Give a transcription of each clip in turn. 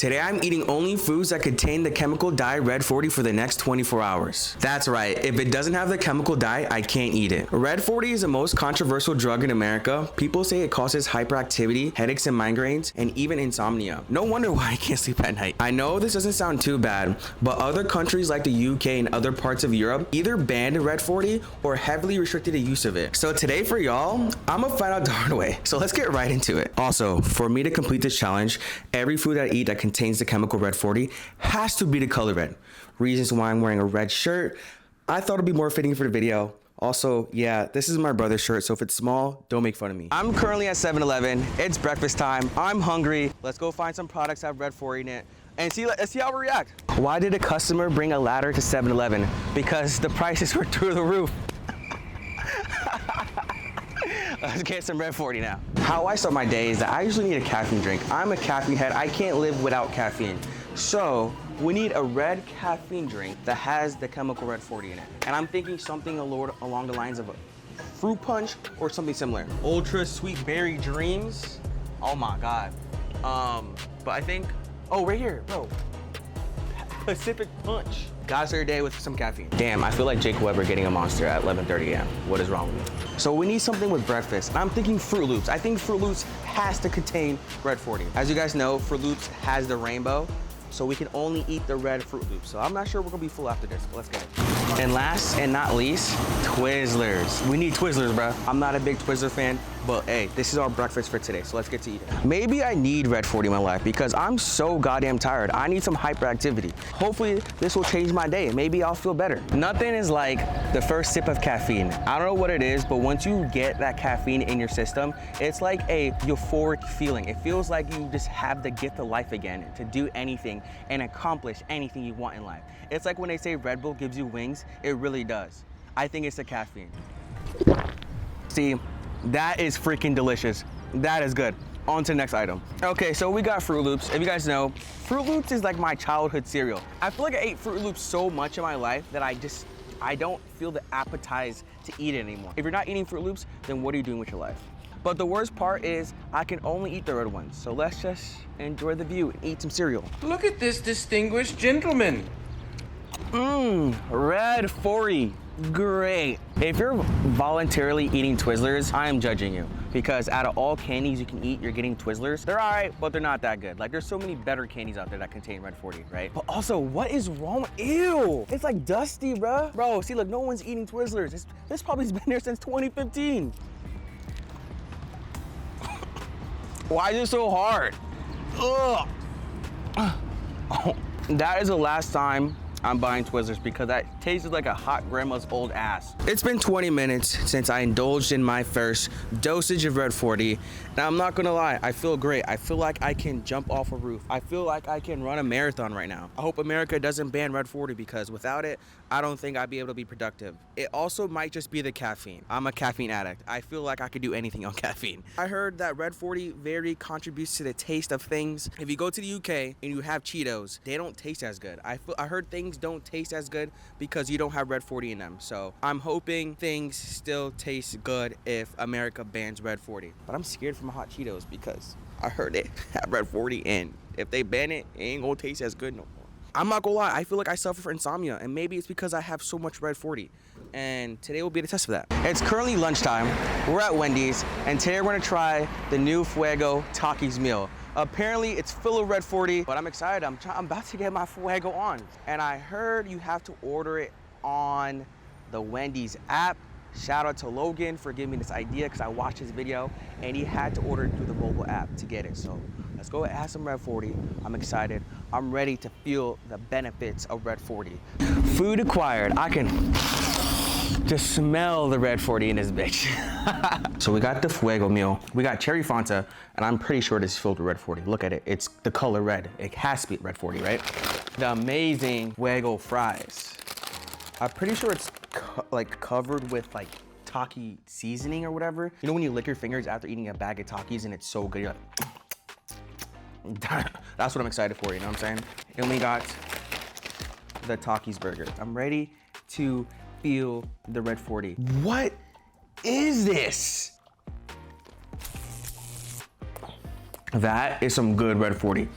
Today I'm eating only foods that contain the chemical dye Red 40 for the next 24 hours. That's right, if it doesn't have the chemical dye, I can't eat it. Red 40 is the most controversial drug in America. People say it causes hyperactivity, headaches and migraines, and even insomnia. No wonder why I can't sleep at night. I know this doesn't sound too bad, but other countries like the UK and other parts of Europe either banned Red 40 or heavily restricted the use of it. So today for y'all, I'm gonna find out the hard way. So let's get right into it. Also, for me to complete this challenge, every food I eat that contains the chemical Red 40 has to be the color red. Reasons why I'm wearing a red shirt. I thought it'd be more fitting for the video. Also, yeah, this is my brother's shirt, so if it's small, don't make fun of me. I'm currently at 7-Eleven. It's breakfast time. I'm hungry. Let's go find some products that have Red 40 in it and let's see how we react. Why did a customer bring a ladder to 7-Eleven? Because the prices were through the roof. Let's get some Red 40 now. How I start my day is that I usually need a caffeine drink. I'm a caffeine head. I can't live without caffeine. So we need a red caffeine drink that has the chemical Red 40 in it. And I'm thinking something along the lines of a fruit punch or something similar. Ultra sweet berry dreams. Oh my God. But I think, oh, right here, bro. Pacific Punch. Gotta start your day with some caffeine. Damn, I feel like Jake Weber getting a Monster at 11:30 a.m. What is wrong with me? So we need something with breakfast. And I'm thinking Fruit Loops. I think Fruit Loops has to contain Red 40. As you guys know, Fruit Loops has the rainbow, so we can only eat the red Fruit Loops. So I'm not sure we're gonna be full after this, but let's get it. And last and not least, Twizzlers. We need Twizzlers, bro. I'm not a big Twizzler fan, but hey, this is our breakfast for today, so let's get to eating. Maybe I need Red 40 in my life because I'm so goddamn tired. I need some hyperactivity. Hopefully this will change my day. Maybe I'll feel better. Nothing is like the first sip of caffeine. I don't know what it is, but once you get that caffeine in your system, it's like a euphoric feeling. It feels like you just have the gift of life again to do anything and accomplish anything you want in life. It's like when they say Red Bull gives you wings, it really does. I think it's the caffeine. See, that is freaking delicious. That is good. On to the next item. Okay, so we got Fruit Loops. If you guys know, Fruit Loops is like my childhood cereal. I feel like I ate Fruit Loops so much in my life that I don't feel the appetite to eat it anymore. If you're not eating Fruit Loops, then what are you doing with your life? But the worst part is I can only eat the red ones. So let's just enjoy the view and eat some cereal. Look at this distinguished gentleman. Red 40. Great. If you're voluntarily eating Twizzlers, I am judging you because out of all candies you can eat, you're getting Twizzlers. They're all right, but they're not that good. Like there's so many better candies out there that contain Red 40, right? But also, what is wrong? Ew, it's like dusty, bro. Bro, see, look, no one's eating Twizzlers. This probably has been there since 2015. Why is it so hard? Ugh. Oh, that is the last time I'm buying Twizzlers because that tasted like a hot grandma's old ass. It's been 20 minutes since I indulged in my first dosage of Red 40. Now, I'm not gonna lie, I feel great. I feel like I can jump off a roof. I feel like I can run a marathon right now. I hope America doesn't ban Red 40 because without it, I don't think I'd be able to be productive. It also might just be the caffeine. I'm a caffeine addict. I feel like I could do anything on caffeine. I heard that Red 40 very contributes to the taste of things. If you go to the UK and you have Cheetos, they don't taste as good. I heard things don't taste as good because you don't have Red 40 in them. So I'm hoping things still taste good if America bans Red 40. But I'm scared for my hot Cheetos because I heard it have Red 40 and if they ban it, it ain't gonna taste as good no more. I'm not gonna lie, I feel like I suffer from insomnia and maybe it's because I have so much Red 40. And today will be the test of that. It's currently lunchtime, we're at Wendy's, and today we're gonna try the new Fuego Takis meal. Apparently it's full of Red 40, but I'm excited. I'm about to get my Fuego on. And I heard you have to order it on the Wendy's app. Shout out to Logan for giving me this idea because I watched his video and he had to order it through the mobile app to get it. So let's go and have some Red 40. I'm excited. I'm ready to feel the benefits of Red 40. Food acquired. I can just smell the Red 40 in this bitch. So we got the Fuego meal. We got cherry Fanta, and I'm pretty sure this is filled with Red 40. Look at it. It's the color red. It has to be Red 40, right? The amazing Fuego fries. I'm pretty sure it's like covered with like Taki seasoning or whatever. You know when you lick your fingers after eating a bag of Takis and it's so good, you're like, that's what I'm excited for, you know what I'm saying? And we got the Takis burger. I'm ready to feel the Red 40. What is this? That is some good Red 40.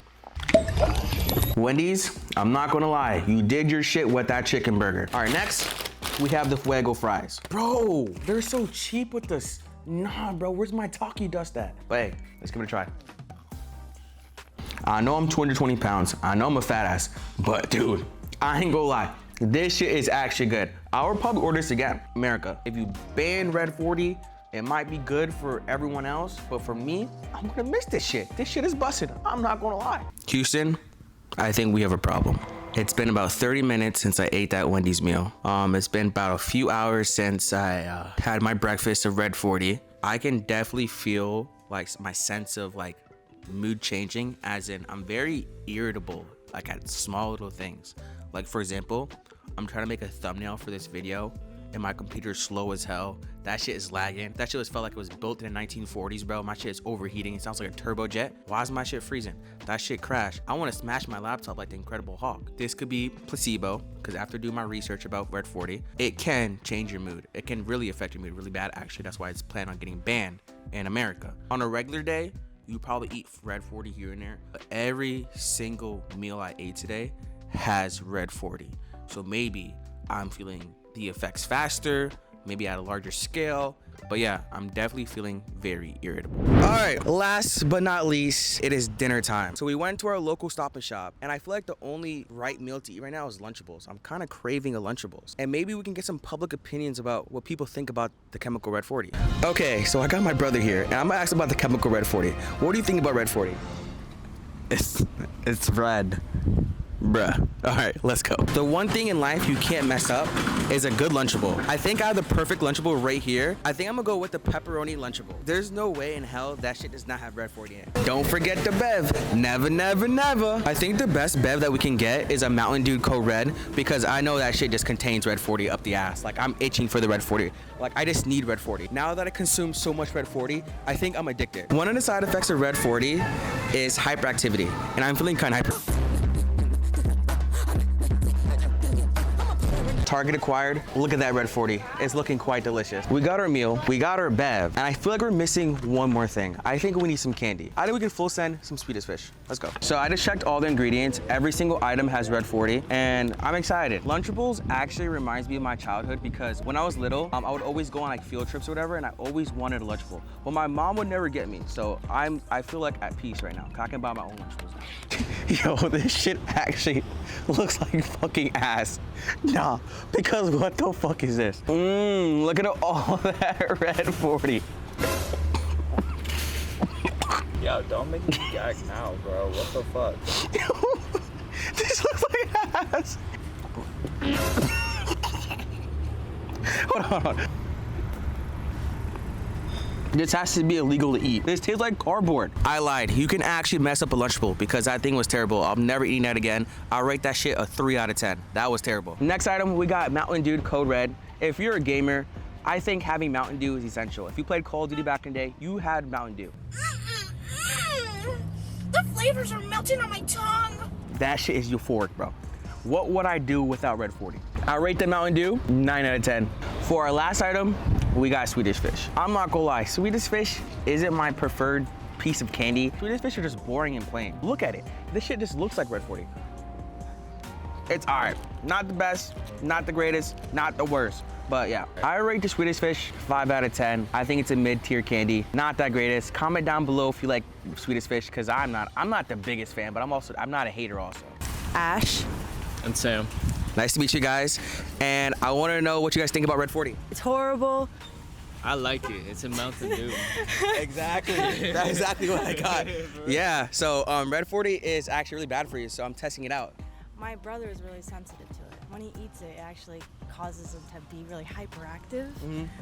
Wendy's, I'm not gonna lie, you did your shit with that chicken burger. All right, next, we have the Fuego fries. Bro, they're so cheap with this. Nah, bro, where's my Taki dust at? But hey, let's give it a try. I know I'm 220 pounds. I know I'm a fat ass, but dude, I ain't gonna lie. This shit is actually good. I would probably order this again. America, if you ban Red 40, it might be good for everyone else, but for me, I'm gonna miss this shit. This shit is busted, I'm not gonna lie. Houston, I think we have a problem. It's been about 30 minutes since I ate that Wendy's meal. It's been about a few hours since I had my breakfast of Red 40. I can definitely feel like my sense of like mood changing, as in I'm very irritable, like at small little things. Like for example, I'm trying to make a thumbnail for this video and my computer's slow as hell. That shit is lagging. That shit felt like it was built in the 1940s, bro. My shit is overheating. It sounds like a turbojet. Why is my shit freezing? That shit crashed. I want to smash my laptop like the Incredible Hulk. This could be placebo, because after doing my research about Red 40, it can change your mood. It can really affect your mood really bad, actually. That's why it's planned on getting banned in America. On a regular day, you probably eat Red 40 here and there, but every single meal I ate today has Red 40. So maybe I'm feeling the effects faster, maybe at a larger scale, but yeah, I'm definitely feeling very irritable. All right, last but not least, it is dinner time. So we went to our local Stop and Shop, and I feel like the only right meal to eat right now is Lunchables. I'm kind of craving a Lunchables, and maybe we can get some public opinions about what people think about the chemical Red 40. Okay, so I got my brother here, and I'm gonna ask about the chemical Red 40. What do you think about Red 40? It's red. Bruh. All right, let's go. The one thing in life you can't mess up is a good Lunchable. I think I have the perfect Lunchable right here. I think I'm gonna go with the pepperoni Lunchable. There's no way in hell that shit does not have Red 40 in it. Don't forget the bev. Never, never, never. I think the best bev that we can get is a Mountain Dew Code Red, because I know that shit just contains Red 40 up the ass. Like, I'm itching for the Red 40. Like, I just need Red 40. Now that I consume so much Red 40, I think I'm addicted. One of the side effects of Red 40 is hyperactivity, and I'm feeling kind of hyper. Target acquired. Look at that Red 40. It's looking quite delicious. We got our meal, we got our bev, and I feel like we're missing one more thing. I think we need some candy. I think we can full send some Swedish fish. Let's go. So I just checked all the ingredients. Every single item has Red 40, and I'm excited. Lunchables actually reminds me of my childhood, because when I was little, I would always go on like field trips or whatever, and I always wanted a Lunchable. But my mom would never get me, so I feel like at peace right now. I can buy my own Lunchables now. Yo, this shit actually looks like fucking ass. Nah. Because what the fuck is this? Look at all that Red 40. Yo, don't make me gag now, bro. What the fuck? This looks like ass. Hold on. This has to be illegal to eat. This tastes like cardboard. I lied. You can actually mess up a Lunchable, because that thing was terrible. I'm never eating that again. I'll rate that shit a 3 out of 10. That was terrible. Next item, we got Mountain Dew Code Red. If you're a gamer, I think having Mountain Dew is essential. If you played Call of Duty back in the day, you had Mountain Dew. The flavors are melting on my tongue. That shit is euphoric, bro. What would I do without Red 40? I rate the Mountain Dew 9 out of 10. For our last item, we got Swedish fish. I'm not gonna lie, Swedish fish isn't my preferred piece of candy. Swedish fish are just boring and plain. Look at it. This shit just looks like Red 40. It's all right. Not the best, not the greatest, not the worst. But yeah, I rate the Swedish fish 5 out of 10. I think it's a mid-tier candy. Not that greatest. Comment down below if you like Swedish fish, because I'm not the biggest fan, but I'm not a hater also. Ash. And Sam. Nice to meet you guys. And I want to know what you guys think about Red 40. It's horrible. I like it. It's a Mountain Dew. Exactly. That's exactly what I got. Yeah, so Red 40 is actually really bad for you, so I'm testing it out. My brother is really sensitive to it. When he eats it, it actually causes him to be really hyperactive.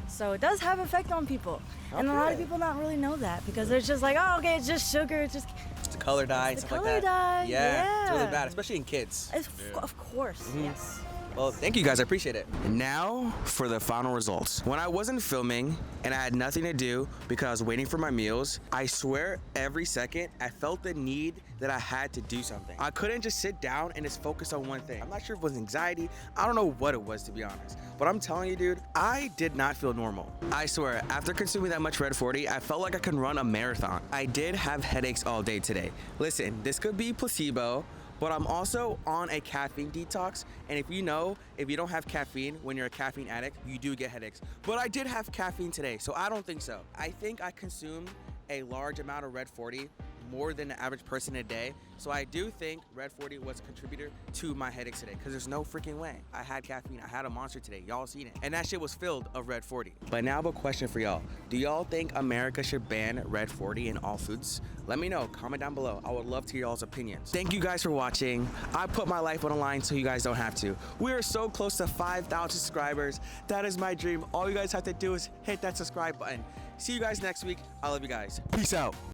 So it does have effect on people. And a lot of people not really know that, because they're just like, oh, okay, it's just sugar. It's a color dye and the stuff like color that. dye. Yeah, it's really bad, especially in kids. Of course, yes. Well, thank you guys, I appreciate it. Now for the final results. When I wasn't filming and I had nothing to do because I was waiting for my meals, I swear every second I felt the need that I had to do something. I couldn't just sit down and just focus on one thing. I'm not sure if it was anxiety. I don't know what it was, to be honest. But I'm telling you, dude, I did not feel normal. I swear, after consuming that much Red 40, I felt like I could run a marathon. I did have headaches all day today. Listen, this could be placebo, but I'm also on a caffeine detox. And if you don't have caffeine when you're a caffeine addict, you do get headaches. But I did have caffeine today, so I don't think so. I think I consumed a large amount of Red 40, more than the average person a day. So I do think Red 40 was a contributor to my headaches today, because there's no freaking way. I had caffeine, I had a Monster today, y'all seen it. And that shit was filled of Red 40. But now I have a question for y'all. Do y'all think America should ban Red 40 in all foods? Let me know, comment down below. I would love to hear y'all's opinions. Thank you guys for watching. I put my life on the line so you guys don't have to. We are so close to 5,000 subscribers. That is my dream. All you guys have to do is hit that subscribe button. See you guys next week. I love you guys. Peace out.